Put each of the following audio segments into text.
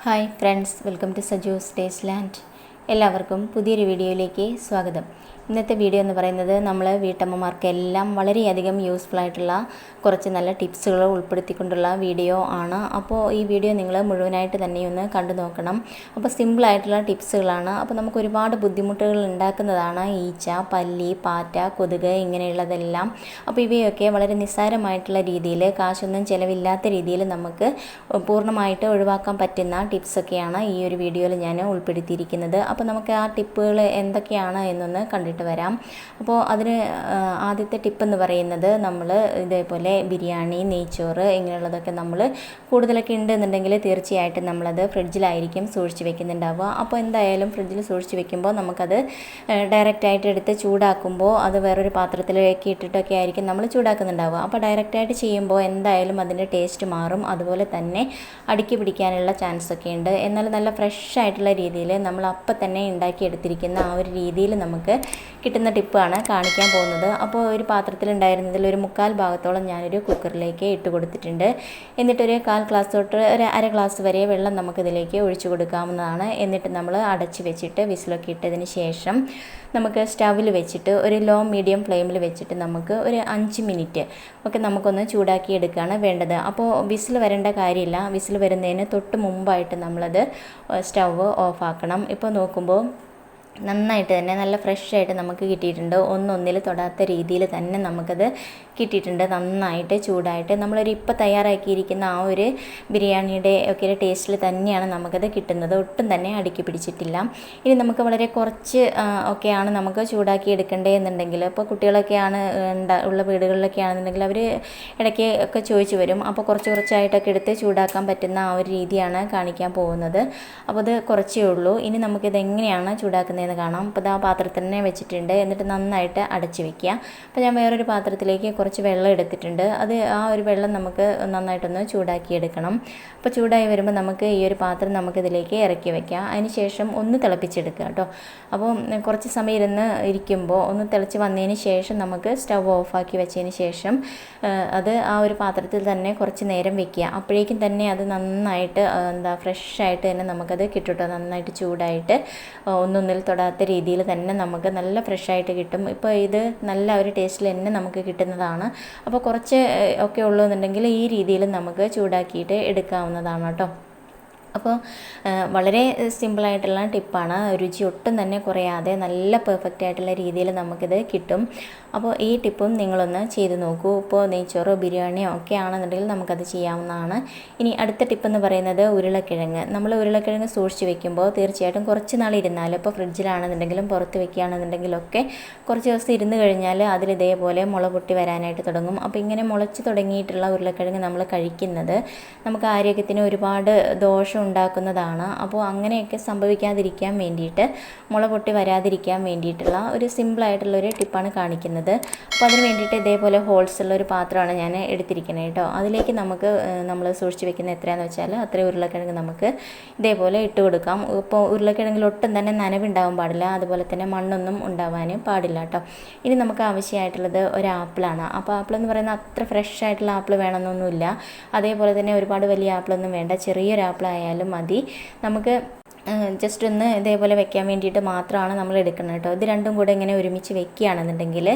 Hi friends, welcome to Saju's Tasteland. എല്ലാവർക്കും പുതിയൊരു വീഡിയോയിലേക്ക് സ്വാഗതം. ഇന്നത്തെ വീഡിയോ എന്ന് പറയുന്നത് നമ്മൾ വീട്ടമ്മമാർക്കെല്ലാം വളരെയധികം യൂസ്ഫുൾ ആയിട്ടുള്ള കുറച്ച് നല്ല ടിപ്സുകൾ ഉൾപ്പെടുത്തിക്കൊണ്ടുള്ള വീഡിയോ ആണ്. അപ്പോൾ ഈ വീഡിയോ നിങ്ങൾ മുഴുവനായിട്ട് തന്നെ ഒന്ന് കണ്ടു നോക്കണം. അപ്പോൾ സിമ്പിളായിട്ടുള്ള ടിപ്സുകളാണ്. അപ്പോൾ നമുക്ക് ഒരുപാട് ബുദ്ധിമുട്ടുകൾ ഉണ്ടാക്കുന്നതാണ് ഈച്ച, പല്ലി, പാറ്റ, കൊതുക് ഇങ്ങനെയുള്ളതെല്ലാം. അപ്പോൾ ഇവയൊക്കെ വളരെ നിസ്സാരമായിട്ടുള്ള രീതിയിൽ, കാശൊന്നും ചിലവില്ലാത്ത രീതിയിൽ നമുക്ക് പൂർണ്ണമായിട്ട് ഒഴിവാക്കാൻ പറ്റുന്ന ടിപ്സൊക്കെയാണ് ഈ ഒരു വീഡിയോയിൽ ഞാൻ ഉൾപ്പെടുത്തിയിരിക്കുന്നത്. അപ്പോൾ നമുക്ക് ആ ടിപ്പുകൾ എന്തൊക്കെയാണ് എന്നൊന്ന് കണ്ടിട്ട് വരാം. അപ്പോൾ അതിന് ആദ്യത്തെ ടിപ്പ് എന്ന് പറയുന്നത്, നമ്മൾ ഇതേപോലെ ബിരിയാണി, നെയ്ച്ചോറ് ഇങ്ങനെയുള്ളതൊക്കെ നമ്മൾ കൂടുതലൊക്കെ ഉണ്ടെന്നുണ്ടെങ്കിൽ തീർച്ചയായിട്ടും നമ്മളത് ഫ്രിഡ്ജിലായിരിക്കും സൂക്ഷിച്ച് വെക്കുന്നുണ്ടാവുക. അപ്പോൾ എന്തായാലും ഫ്രിഡ്ജിൽ സൂക്ഷിച്ച് വെക്കുമ്പോൾ നമുക്കത് ഡയറക്റ്റായിട്ട് എടുത്ത് ചൂടാക്കുമ്പോൾ അത് വേറൊരു പാത്രത്തിലേക്ക് ഇട്ടിട്ടൊക്കെ ആയിരിക്കും നമ്മൾ ചൂടാക്കുന്നുണ്ടാവുക. അപ്പോൾ ഡയറക്റ്റായിട്ട് ചെയ്യുമ്പോൾ എന്തായാലും അതിൻ്റെ ടേസ്റ്റ് മാറും. അതുപോലെ തന്നെ അടുക്കി പിടിക്കാനുള്ള ചാൻസൊക്കെ ഉണ്ട്. എന്നാൽ നല്ല ഫ്രഷ് ആയിട്ടുള്ള രീതിയിൽ നമ്മൾ അപ്പം തന്നെ ഉണ്ടാക്കിയെടുത്തിരിക്കുന്ന ആ ഒരു രീതിയിൽ നമുക്ക് കിട്ടുന്ന ടിപ്പാണ് കാണിക്കാൻ പോകുന്നത്. അപ്പോൾ ഒരു പാത്രത്തിലുണ്ടായിരുന്നതിൽ ഒരു 1/4 ഭാഗത്തോളം ഞാനൊരു കുക്കറിലേക്ക് ഇട്ട് കൊടുത്തിട്ടുണ്ട്. എന്നിട്ടൊരു 1/4 ഗ്ലാസ് തൊട്ട് ഒരു 1/2 ഗ്ലാസ് വരെ വെള്ളം നമുക്കിതിലേക്ക് ഒഴിച്ചു കൊടുക്കാവുന്നതാണ്. എന്നിട്ട് നമ്മൾ അടച്ച് വെച്ചിട്ട് വിസിലൊക്കെ ഇട്ടതിന് ശേഷം നമുക്ക് സ്റ്റൗവിൽ വെച്ചിട്ട് ഒരു ലോ മീഡിയം ഫ്ലെയിമിൽ വെച്ചിട്ട് നമുക്ക് ഒരു 5 മിനിറ്റ് ഒക്കെ നമുക്കൊന്ന് ചൂടാക്കി എടുക്കുകയാണ് വേണ്ടത്. അപ്പോൾ വിസിൽ വരേണ്ട കാര്യമില്ല. വിസിൽ വരുന്നതിന് തൊട്ട് മുമ്പായിട്ട് നമ്മളത് സ്റ്റൗവ് ഓഫാക്കണം. ഇപ്പോൾ നോക്കുമ്പോൾ നന്നായിട്ട് തന്നെ നല്ല ഫ്രഷായിട്ട് നമുക്ക് കിട്ടിയിട്ടുണ്ട്. ഒന്നൊന്നിൽ തൊടാത്ത രീതിയിൽ തന്നെ നമുക്കത് കിട്ടിയിട്ടുണ്ട്. നന്നായിട്ട് ചൂടായിട്ട് നമ്മളൊരു ഇപ്പോൾ തയ്യാറാക്കിയിരിക്കുന്ന ആ ഒരു ബിരിയാണിയുടെ ഒക്കെ ടേസ്റ്റിൽ തന്നെയാണ് നമുക്കത് കിട്ടുന്നത്. ഒട്ടും തന്നെ അടുക്കി പിടിച്ചിട്ടില്ല. ഇനി നമുക്ക് വളരെ കുറച്ച് ഒക്കെയാണ് നമുക്ക് ചൂടാക്കി എടുക്കേണ്ടത് എന്നുണ്ടെങ്കിൽ, ഇപ്പോൾ കുട്ടികളൊക്കെയാണ് ഉള്ള വീടുകളിലൊക്കെ ആണെന്നുണ്ടെങ്കിൽ അവർ ഇടയ്ക്ക് ഒക്കെ ചോദിച്ചു വരും. അപ്പോൾ കുറച്ചായിട്ടൊക്കെ എടുത്ത് ചൂടാക്കാൻ പറ്റുന്ന ആ ഒരു രീതിയാണ് കാണിക്കാൻ പോകുന്നത്. അപ്പോൾ അത് കുറച്ചേ ഉള്ളൂ. ഇനി നമുക്കിത് എങ്ങനെയാണ് ചൂടാക്കുന്നത് കാണാം. അപ്പോൾ ആ പാത്രത്തിൽ തന്നെ വെച്ചിട്ടുണ്ട്. എന്നിട്ട് നന്നായിട്ട് അടച്ച് വെക്കുക. അപ്പോൾ ഞാൻ വേറൊരു പാത്രത്തിലേക്ക് കുറച്ച് വെള്ളം എടുത്തിട്ടുണ്ട്. ആ ഒരു വെള്ളം നമുക്ക് നന്നായിട്ടൊന്ന് ചൂടാക്കിയെടുക്കണം. അപ്പോൾ ചൂടായി വരുമ്പോൾ നമുക്ക് ഈ ഒരു പാത്രം നമുക്കിതിലേക്ക് ഇറക്കി വയ്ക്കാം. അതിന് ശേഷം ഒന്ന് തിളപ്പിച്ചെടുക്കുക കേട്ടോ. അപ്പോൾ കുറച്ച് സമയം ഇരിക്കുമ്പോൾ ഒന്ന് തിളച്ച് വന്നതിന് ശേഷം നമുക്ക് സ്റ്റവ് ഓഫാക്കി വെച്ചതിന് ശേഷം അത് ആ ഒരു പാത്രത്തിൽ തന്നെ കുറച്ച് നേരം വെക്കുക. അപ്പോഴേക്കും തന്നെ അത് നന്നായിട്ട് ഫ്രഷായിട്ട് തന്നെ നമുക്കത് കിട്ടും. നന്നായിട്ട് ചൂടായിട്ട് ഒന്നൊന്നിൽ തൊടാത്ത രീതിയിൽ തന്നെ നമുക്ക് നല്ല ഫ്രഷായിട്ട് കിട്ടും. ഇപ്പോൾ ഇത് നല്ല ഒരു ടേസ്റ്റിൽ തന്നെ നമുക്ക് കിട്ടുന്നതാണ്. അപ്പോൾ കുറച്ച് ഒക്കെ ഉള്ളൂ എന്നുണ്ടെങ്കിൽ ഈ രീതിയിൽ നമുക്ക് ചൂടാക്കിയിട്ട് എടുക്കാവുന്നതാണ് കേട്ടോ. അപ്പോൾ വളരെ സിമ്പിളായിട്ടുള്ള ടിപ്പാണ്. രുചി ഒട്ടും തന്നെ കുറയാതെ നല്ല പെർഫെക്റ്റ് ആയിട്ടുള്ള രീതിയിൽ നമുക്കിത് കിട്ടും. അപ്പോൾ ഈ ടിപ്പും നിങ്ങളൊന്ന് ചെയ്ത് നോക്കൂ. ഇപ്പോൾ നെയ്ച്ചോറോ ബിരിയാണിയോ ഒക്കെ ആണെന്നുണ്ടെങ്കിൽ നമുക്കത് ചെയ്യാവുന്നതാണ്. ഇനി അടുത്ത ടിപ്പെന്ന് പറയുന്നത് ഉരുളക്കിഴങ്ങ്. നമ്മൾ ഉരുളക്കിഴങ്ങ് സൂക്ഷിച്ച് വെക്കുമ്പോൾ തീർച്ചയായിട്ടും കുറച്ച് നാൾ ഇരുന്നാൽ, ഇപ്പോൾ ഫ്രിഡ്ജിലാണെന്നുണ്ടെങ്കിലും പുറത്ത് വെക്കുകയാണെന്നുണ്ടെങ്കിലൊക്കെ കുറച്ച് ദിവസം ഇരുന്ന് കഴിഞ്ഞാൽ അതിൽ ഇതേപോലെ മുള പൊട്ടി വരാനായിട്ട് തുടങ്ങും. അപ്പോൾ ഇങ്ങനെ മുളച്ച് തുടങ്ങിയിട്ടുള്ള ഉരുളക്കിഴങ്ങ് നമ്മൾ കഴിക്കുന്നത് നമുക്ക് ആരോഗ്യത്തിന് ഒരുപാട് ദോഷം ഉണ്ടാക്കുന്നതാണ്. അപ്പോൾ അങ്ങനെയൊക്കെ സംഭവിക്കാതിരിക്കാൻ വേണ്ടിയിട്ട്, മുള പൊട്ടി വരാതിരിക്കാൻ വേണ്ടിയിട്ടുള്ള ഒരു സിമ്പിളായിട്ടുള്ളൊരു ടിപ്പാണ് കാണിക്കുന്നത്. അപ്പോൾ അതിന് വേണ്ടിയിട്ട് ഇതേപോലെ ഹോൾസ് ഉള്ള ഒരു പാത്രമാണ് ഞാൻ എടുത്തിരിക്കുന്നത് കേട്ടോ. അതിലേക്ക് നമുക്ക് നമ്മൾ സൂക്ഷിച്ച് വെക്കുന്ന എത്രയാണെന്ന് വെച്ചാൽ അത്രയും ഉരുളക്കിഴങ്ങ് നമുക്ക് ഇതേപോലെ ഇട്ട് കൊടുക്കാം. ഇപ്പോൾ ഉരുളക്കിഴങ്ങിൽ ഒട്ടും തന്നെ നനവുണ്ടാവാൻ പാടില്ല, അതുപോലെ തന്നെ മണ്ണൊന്നും ഉണ്ടാവാൻ പാടില്ല കേട്ടോ. ഇനി നമുക്ക് ആവശ്യമായിട്ടുള്ളത് ഒരു ആപ്പിളാണ്. അപ്പോൾ ആപ്പിൾ എന്ന് പറയുന്നത് അത്ര ഫ്രഷ് ആയിട്ടുള്ള ആപ്പിൾ വേണമെന്നൊന്നുമില്ല. അതേപോലെ തന്നെ ഒരുപാട് വലിയ ആപ്പിളൊന്നും വേണ്ട, ചെറിയൊരു ആപ്പിളായാലും മതി. നമുക്ക് ജസ്റ്റ് ഒന്ന് ഇതേപോലെ വെക്കാൻ വേണ്ടിയിട്ട് മാത്രമാണ് നമ്മൾ എടുക്കുന്നത് കേട്ടോ. ഇത് രണ്ടും കൂടെ ഇങ്ങനെ ഒരുമിച്ച് വെക്കുകയാണെന്നുണ്ടെങ്കിൽ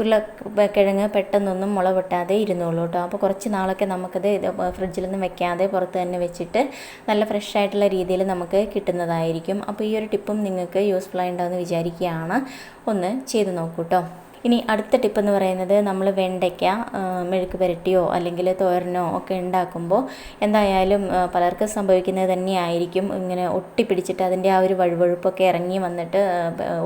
ഉരുളക്കിഴങ്ങ് പെട്ടെന്നൊന്നും മുള പൊട്ടാതെ ഇരുന്നോളൂ കേട്ടോ. അപ്പോൾ കുറച്ച് നാളൊക്കെ നമുക്കത് ഫ്രിഡ്ജിലൊന്നും വെക്കാതെ പുറത്ത് തന്നെ വെച്ചിട്ട് നല്ല ഫ്രഷ് ആയിട്ടുള്ള രീതിയിൽ നമുക്ക് കിട്ടുന്നതായിരിക്കും. അപ്പോൾ ഈ ഒരു ടിപ്പും നിങ്ങൾക്ക് യൂസ്ഫുൾ ആയിട്ടുണ്ടാവുമെന്ന് വിചാരിക്കുകയാണ്. ഒന്ന് ചെയ്ത് നോക്കൂ കേട്ടോ. ഇനി അടുത്ത ടിപ്പെന്ന് പറയുന്നത്, നമ്മൾ വെണ്ടയ്ക്ക മെഴുക്ക് പുരട്ടിയോ അല്ലെങ്കിൽ തോരനോ ഒക്കെ ഉണ്ടാക്കുമ്പോൾ എന്തായാലും പലർക്കും സംഭവിക്കുന്നത് തന്നെയായിരിക്കും. ഇങ്ങനെ ഒട്ടിപ്പിടിച്ചിട്ട് അതിൻ്റെ ആ ഒരു വഴുവഴുപ്പൊക്കെ ഇറങ്ങി വന്നിട്ട്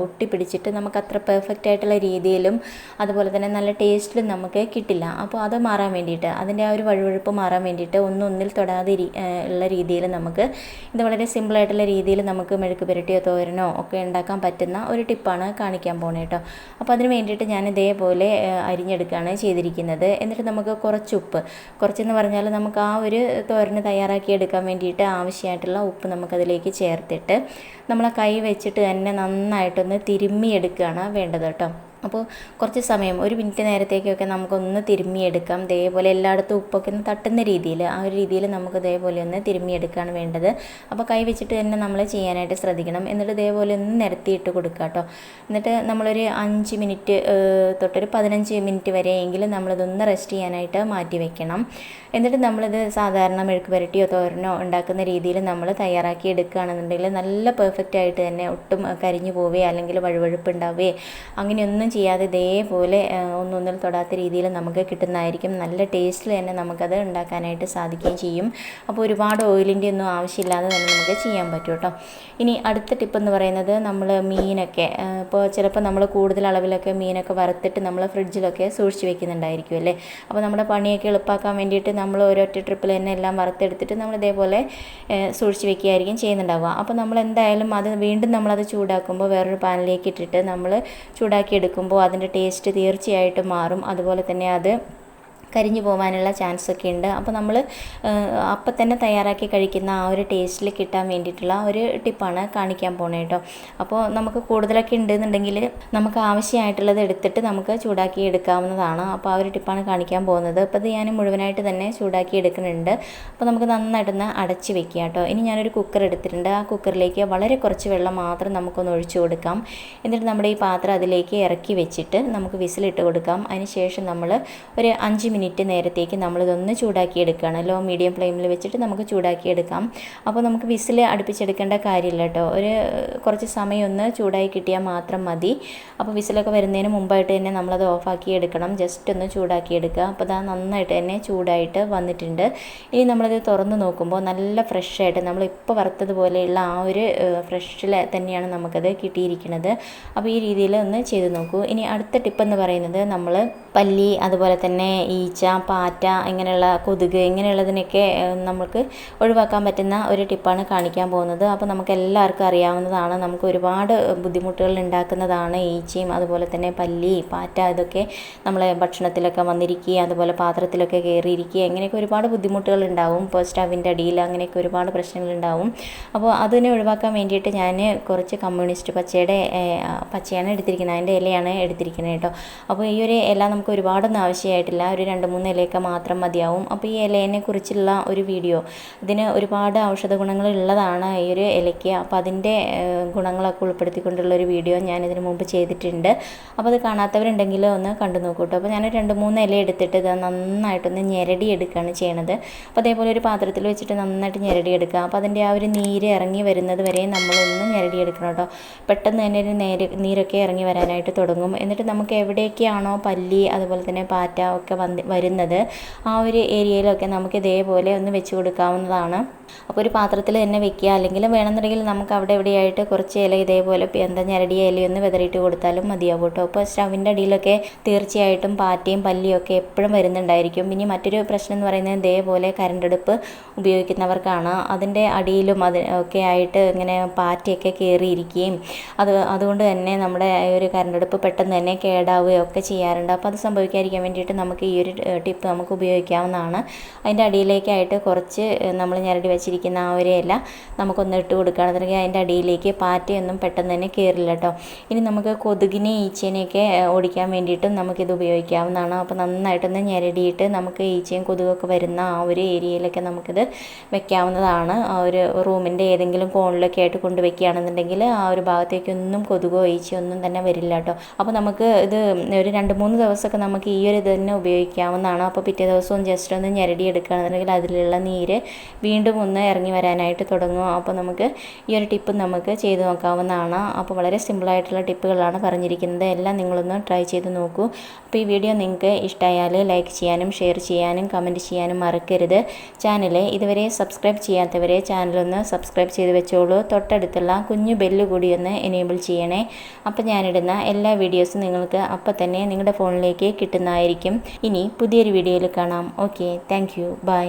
ഒട്ടിപ്പിടിച്ചിട്ട് നമുക്ക് അത്ര പെർഫെക്റ്റ് ആയിട്ടുള്ള രീതിയിലും അതുപോലെ തന്നെ നല്ല ടേസ്റ്റിലും നമുക്ക് കിട്ടില്ല. അപ്പോൾ അത് മാറാൻ വേണ്ടിയിട്ട്, അതിൻ്റെ ആ ഒരു വഴുവഴുപ്പ് മാറാൻ വേണ്ടിയിട്ട് ഒന്നൊന്നിൽ തൊടാതെ ഉള്ള രീതിയിൽ നമുക്ക് ഇത് വളരെ സിമ്പിളായിട്ടുള്ള രീതിയിൽ നമുക്ക് മെഴുക്ക് പുരട്ടിയോ തോരനോ ഒക്കെ ഉണ്ടാക്കാൻ പറ്റുന്ന ഒരു ടിപ്പാണ് കാണിക്കാൻ പോണേ കേട്ടോ. അപ്പോൾ അതിന് വേണ്ടിയിട്ട് ഞാൻ ഇതേപോലെ അരിഞ്ഞെടുക്കുകയാണ് ചെയ്തിരിക്കുന്നത്. എന്നിട്ട് നമുക്ക് കുറച്ച് ഉപ്പ്, കുറച്ചെന്ന് പറഞ്ഞാൽ നമുക്ക് ആ ഒരു തോരന് തയ്യാറാക്കി എടുക്കാൻ വേണ്ടിയിട്ട് ആവശ്യമായിട്ടുള്ള ഉപ്പ് നമുക്കതിലേക്ക് ചേർത്തിട്ട് നമ്മളെ കൈ വെച്ചിട്ട് തന്നെ നന്നായിട്ടൊന്ന് തിരുമ്മിയെടുക്കുകയാണ് വേണ്ടത് കേട്ടോ. അപ്പോൾ കുറച്ച് സമയം 1 മിനിറ്റ് നേരത്തേക്കൊക്കെ നമുക്കൊന്ന് തിരുമ്മിയെടുക്കാം. ഇതേപോലെ എല്ലായിടത്തും ഉപ്പൊക്കെ ഒന്ന് തട്ടുന്ന രീതിയിൽ, ആ ഒരു രീതിയിൽ നമുക്ക് ഇതേപോലെ ഒന്ന് തിരുമ്മിയെടുക്കുകയാണ് വേണ്ടത്. അപ്പോൾ കൈ വെച്ചിട്ട് തന്നെ നമ്മൾ ചെയ്യാനായിട്ട് ശ്രദ്ധിക്കണം. എന്നിട്ട് ഇതേപോലെ ഒന്ന് നിരത്തിയിട്ട് കൊടുക്കുക കേട്ടോ. എന്നിട്ട് നമ്മളൊരു 5 മിനിറ്റ് തൊട്ടൊരു 15 മിനിറ്റ് വരെയെങ്കിലും നമ്മളിതൊന്ന് റെസ്റ്റ് ചെയ്യാനായിട്ട് മാറ്റി വെക്കണം. എന്നിട്ട് നമ്മളിത് സാധാരണ മെഴുക്ക് പുരട്ടിയോ തോരനോ ഉണ്ടാക്കുന്ന രീതിയിൽ നമ്മൾ തയ്യാറാക്കി എടുക്കുകയാണെന്നുണ്ടെങ്കിൽ നല്ല പെർഫെക്റ്റ് ആയിട്ട് തന്നെ ഒട്ടും കരിഞ്ഞു പോവേ അല്ലെങ്കിൽ വഴുവഴുപ്പ് ഉണ്ടാവുകയോ അങ്ങനെയൊന്നും ചെയ്യാതെ ഇതേപോലെ ഒന്നൊന്നിൽ തൊടാത്ത രീതിയിൽ നമുക്ക് കിട്ടുന്നതായിരിക്കും. നല്ല ടേസ്റ്റിൽ തന്നെ നമുക്കത് ഉണ്ടാക്കാനായിട്ട് സാധിക്കുകയും ചെയ്യും. അപ്പോൾ ഒരുപാട് ഓയിലിൻ്റെ ഒന്നും ആവശ്യമില്ലാതെ തന്നെ നമുക്ക് ചെയ്യാൻ പറ്റും കേട്ടോ. ഇനി അടുത്ത ടിപ്പ് എന്ന് പറയുന്നത്, നമ്മൾ മീനൊക്കെ ഇപ്പോൾ ചിലപ്പോൾ നമ്മൾ കൂടുതൽ അളവിലൊക്കെ മീനൊക്കെ വറുത്തിട്ട് നമ്മൾ ഫ്രിഡ്ജിലൊക്കെ സൂക്ഷിച്ച് വെക്കുന്നുണ്ടായിരിക്കും അല്ലേ. അപ്പോൾ നമ്മുടെ പണിയൊക്കെ എളുപ്പമാക്കാൻ വേണ്ടിയിട്ട് നമ്മൾ ഒരൊറ്റ ട്രിപ്പിൽ തന്നെ എല്ലാം വറുത്തെടുത്തിട്ട് നമ്മൾ ഇതേപോലെ സൂക്ഷിച്ച് വെക്കുകയായിരിക്കും ചെയ്യുന്നുണ്ടാവുക. അപ്പോൾ നമ്മൾ എന്തായാലും അത് വീണ്ടും നമ്മളത് ചൂടാക്കുമ്പോൾ വേറൊരു പാനിലേക്ക് ഇട്ടിട്ട് നമ്മൾ ചൂടാക്കി എടുക്കുമ്പോൾ അതിൻ്റെ ടേസ്റ്റ് തീർച്ചയായിട്ടും മാറും. അതുപോലെ തന്നെ അത് കരിഞ്ഞു പോകാനുള്ള ചാൻസൊക്കെ ഉണ്ട്. അപ്പോൾ നമ്മൾ അപ്പം തന്നെ തയ്യാറാക്കി കഴിക്കുന്ന ആ ഒരു ടേസ്റ്റിൽ കിട്ടാൻ വേണ്ടിയിട്ടുള്ള ഒരു ടിപ്പാണ് കാണിക്കാൻ പോണേ കേട്ടോ. അപ്പോൾ നമുക്ക് കൂടുതലൊക്കെ ഉണ്ടെന്നുണ്ടെങ്കിൽ നമുക്ക് ആവശ്യമായിട്ടുള്ളത് എടുത്തിട്ട് നമുക്ക് ചൂടാക്കി എടുക്കാവുന്നതാണ്. അപ്പോൾ ആ ഒരു ടിപ്പാണ് കാണിക്കാൻ പോകുന്നത്. അപ്പോൾ ഇത് ഞാൻ മുഴുവനായിട്ട് തന്നെ ചൂടാക്കി എടുക്കുന്നുണ്ട്. അപ്പോൾ നമുക്ക് നന്നായിട്ടൊന്ന് അടച്ച് വെക്കുക കേട്ടോ. ഇനി ഞാനൊരു കുക്കർ എടുത്തിട്ടുണ്ട്. ആ കുക്കറിലേക്ക് വളരെ കുറച്ച് വെള്ളം മാത്രം നമുക്കൊന്ന് ഒഴിച്ചു കൊടുക്കാം. എന്നിട്ട് നമ്മുടെ ഈ പാത്രം അതിലേക്ക് ഇറക്കി വെച്ചിട്ട് നമുക്ക് വിസിലിട്ട് കൊടുക്കാം. അതിന് ശേഷം നമ്മൾ ഒരു 5 മിനിറ്റ് നേരത്തേക്ക് നമ്മളിതൊന്ന് ചൂടാക്കി എടുക്കുകയാണ്. ലോ മീഡിയം ഫ്ലെയിമിൽ വെച്ചിട്ട് നമുക്ക് ചൂടാക്കി എടുക്കാം. അപ്പോൾ നമുക്ക് വിസിൽ അടുപ്പിച്ചെടുക്കേണ്ട കാര്യമില്ല കേട്ടോ. ഒരു കുറച്ച് സമയം ഒന്ന് ചൂടായി കിട്ടിയാൽ മാത്രം മതി. അപ്പോൾ വിസിലൊക്കെ വരുന്നതിന് മുമ്പായിട്ട് തന്നെ നമ്മളത് ഓഫാക്കി എടുക്കണം. ജസ്റ്റ് ഒന്ന് ചൂടാക്കി എടുക്കുക. അപ്പോൾ അത് നന്നായിട്ട് തന്നെ ചൂടായിട്ട് വന്നിട്ടുണ്ട്. ഇനി നമ്മളത് തുറന്ന് നോക്കുമ്പോൾ നല്ല ഫ്രഷായിട്ട് നമ്മളിപ്പോൾ വറുത്തതുപോലെയുള്ള ആ ഒരു ഫ്രഷിൽ തന്നെയാണ് നമുക്കത് കിട്ടിയിരിക്കുന്നത്. അപ്പോൾ ഈ രീതിയിൽ ഒന്ന് ചെയ്ത് നോക്കൂ. ഇനി അടുത്ത ടിപ്പ് എന്ന് പറയുന്നത്, നമ്മൾ പല്ലി അതുപോലെ തന്നെ ഈച്ച, പാറ്റ, ഇങ്ങനെയുള്ള കൊതുക്, ഇങ്ങനെയുള്ളതിനൊക്കെ നമുക്ക് ഒഴിവാക്കാൻ പറ്റുന്ന ഒരു ടിപ്പാണ് കാണിക്കാൻ പോകുന്നത്. അപ്പോൾ നമുക്ക് എല്ലാവർക്കും അറിയാവുന്നതാണ്, നമുക്ക് ഒരുപാട് ബുദ്ധിമുട്ടുകൾ ഉണ്ടാക്കുന്നതാണ് ഈച്ചയും അതുപോലെ തന്നെ പല്ലി, പാറ്റ. ഇതൊക്കെ നമ്മളെ ഭക്ഷണത്തിലൊക്കെ വന്നിരിക്കുക, അതുപോലെ പാത്രത്തിലൊക്കെ കയറിയിരിക്കുക, ഇങ്ങനെയൊക്കെ ഒരുപാട് ബുദ്ധിമുട്ടുകൾ ഉണ്ടാവും. ഇപ്പോൾ സ്റ്റവിൻ്റെ അടിയിൽ അങ്ങനെയൊക്കെ ഒരുപാട് പ്രശ്നങ്ങളുണ്ടാവും. അപ്പോൾ അതിനെ ഒഴിവാക്കാൻ വേണ്ടിയിട്ട് ഞാൻ കുറച്ച് കമ്മ്യൂണിസ്റ്റ് പച്ചയാണ് എടുത്തിരിക്കുന്നത്, അതിൻ്റെ ഇലയാണ് എടുത്തിരിക്കുന്നത് കേട്ടോ. അപ്പോൾ ഈ ഒരു ഇല നമുക്ക് ഒരുപാടൊന്നും ആവശ്യമായിട്ടില്ല, ഒരു 2-3 ഇലയൊക്കെ മാത്രം മതിയാവും. അപ്പോൾ ഈ ഇലേനെ കുറിച്ചുള്ള ഒരു വീഡിയോ, ഇതിന് ഒരുപാട് ഔഷധ ഗുണങ്ങൾ ഉള്ളതാണ് ഈ ഒരു ഇലയ്ക്ക്. അപ്പോൾ അതിൻ്റെ ഗുണങ്ങളൊക്കെ ഉൾപ്പെടുത്തിക്കൊണ്ടുള്ള ഒരു വീഡിയോ ഞാൻ ഇതിന് മുമ്പ് ചെയ്തിട്ടുണ്ട്. അപ്പോൾ അത് കാണാത്തവരുണ്ടെങ്കിൽ ഒന്ന് കണ്ടു നോക്കൂ കേട്ടോ. അപ്പോൾ ഞാൻ 2-3 ഇല എടുത്തിട്ട് ഇത് നന്നായിട്ടൊന്ന് ഞെരടി എടുക്കുകയാണ് ചെയ്യണത്. അപ്പോൾ അതേപോലെ ഒരു പാത്രത്തിൽ വെച്ചിട്ട് നന്നായിട്ട് ഞെരടി എടുക്കുക. അപ്പോൾ അതിൻ്റെ ആ ഒരു നീര് ഇറങ്ങി വരുന്നത് വരെ നമ്മളൊന്ന് ഞെരടി എടുക്കണം കേട്ടോ. പെട്ടെന്ന് തന്നെ ഒരു നീരൊക്കെ ഇറങ്ങി വരാനായിട്ട് തുടങ്ങും. എന്നിട്ട് നമുക്ക് എവിടെയൊക്കെയാണോ പല്ലി അതുപോലെ തന്നെ പാറ്റ ഒക്കെ വരുന്നത് ആ ഒരു ഏരിയയിലൊക്കെ നമുക്ക് ഇതേപോലെ ഒന്ന് വെച്ച് കൊടുക്കാവുന്നതാണ്. അപ്പോൾ ഒരു പാത്രത്തിൽ തന്നെ വെക്കുക, അല്ലെങ്കിൽ വേണമെന്നുണ്ടെങ്കിൽ നമുക്ക് അവിടെ എവിടെയായിട്ട് കുറച്ച് ഇല ഇതേപോലെ ഞെരടിയ ഇലയൊന്ന് വിതറിയിട്ട് കൊടുത്താലും മതിയാവും കേട്ടോ. അപ്പോൾ സ്റ്റവിൻ്റെ അടിയിലൊക്കെ തീർച്ചയായിട്ടും പാറ്റയും പല്ലിയും ഒക്കെ എപ്പോഴും വരുന്നുണ്ടായിരിക്കും. ഇനി മറ്റൊരു പ്രശ്നം എന്ന് പറയുന്നത്, ഇതേപോലെ കരണ്ടടുപ്പ് ഉപയോഗിക്കുന്നവർക്കാണ്. അതിൻ്റെ അടിയിലും ഒക്കെ ആയിട്ട് ഇങ്ങനെ പാറ്റയൊക്കെ കയറിയിരിക്കുകയും അതുകൊണ്ട് തന്നെ നമ്മുടെ ഒരു കരണ്ടടുപ്പ് പെട്ടെന്ന് തന്നെ കേടാവുകയോ ഒക്കെ ചെയ്യാറുണ്ട്. അപ്പോൾ അത് സംഭവിക്കാതിരിക്കാൻ വേണ്ടിയിട്ട് നമുക്ക് ഈ ഒരു ടിപ്പ് നമുക്ക് ഉപയോഗിക്കാവുന്നതാണ്. അതിൻ്റെ അടിയിലേക്കായിട്ട് കുറച്ച് നമ്മൾ ഞെരടി വെച്ചിരിക്കുന്ന ആ ഒരു ഇല നമുക്കൊന്ന് ഇട്ട് കൊടുക്കുകയാണെന്നുണ്ടെങ്കിൽ അതിൻ്റെ അടിയിലേക്ക് പാറ്റയൊന്നും പെട്ടെന്ന് തന്നെ കയറില്ല കേട്ടോ. ഇനി നമുക്ക് കൊതുകിനെ ഈച്ചേനെയൊക്കെ ഓടിക്കാൻ വേണ്ടിയിട്ടും നമുക്കിത് ഉപയോഗിക്കാവുന്നതാണ്. അപ്പോൾ നന്നായിട്ടൊന്ന് ഞെരടിയിട്ട് നമുക്ക് ഈച്ചയും കൊതുകൊക്കെ വരുന്ന ആ ഒരു ഏരിയയിലൊക്കെ നമുക്കിത് വെക്കാവുന്നതാണ്. ആ ഒരു റൂമിൻ്റെ ഏതെങ്കിലും കോണിലൊക്കെ ആയിട്ട് കൊണ്ടുവയ്ക്കുകയാണെന്നുണ്ടെങ്കിൽ ആ ഒരു ഭാഗത്തേക്കൊന്നും കൊതുകോ ഈച്ചയോ ഒന്നും തന്നെ വരില്ല കേട്ടോ. അപ്പോൾ നമുക്ക് ഇത് ഒരു 2-3 ദിവസമൊക്കെ നമുക്ക് ഈ ഒരു ഇത് തന്നെ ഉപയോഗിക്കാവുന്നതാണ്. അപ്പോൾ പിറ്റേ ദിവസവും ജസ്റ്റ് ഒന്ന് ഞെരടി എടുക്കുകയാണെന്നുണ്ടെങ്കിൽ അതിലുള്ള നീര് വീണ്ടും ഒന്ന് ഇറങ്ങി വരാനായിട്ട് തുടങ്ങും. അപ്പോൾ നമുക്ക് ഈ ഒരു ടിപ്പ് നമുക്ക് ചെയ്ത് നോക്കാവുന്നതാണ്. അപ്പോൾ വളരെ സിമ്പിളായിട്ടുള്ള ടിപ്പുകളാണ് പറഞ്ഞിരിക്കുന്നത്. എല്ലാം നിങ്ങളൊന്ന് ട്രൈ ചെയ്ത് നോക്കൂ. അപ്പോൾ ഈ വീഡിയോ നിങ്ങൾക്ക് ഇഷ്ടമായാൽ ലൈക്ക് ചെയ്യാനും ഷെയർ ചെയ്യാനും കമൻറ്റ് ചെയ്യാനും മറക്കരുത്. ചാനൽ ഇതുവരെ സബ്സ്ക്രൈബ് ചെയ്യാത്തവരെ ചാനലൊന്ന് സബ്സ്ക്രൈബ് ചെയ്ത് വെച്ചോളൂ. തൊട്ടടുത്തുള്ള കുഞ്ഞു ബെല്ല് കൂടി ഒന്ന് എനേബിൾ ചെയ്യണേ. അപ്പോൾ ഞാനിടുന്ന എല്ലാ വീഡിയോസും നിങ്ങൾക്ക് അപ്പോൾ തന്നെ നിങ്ങളുടെ ഫോണിലേക്ക് കിട്ടുന്നതായിരിക്കും. ഇനി പുതിയൊരു വീഡിയോയിൽ കാണാം. Okay, thank you, by.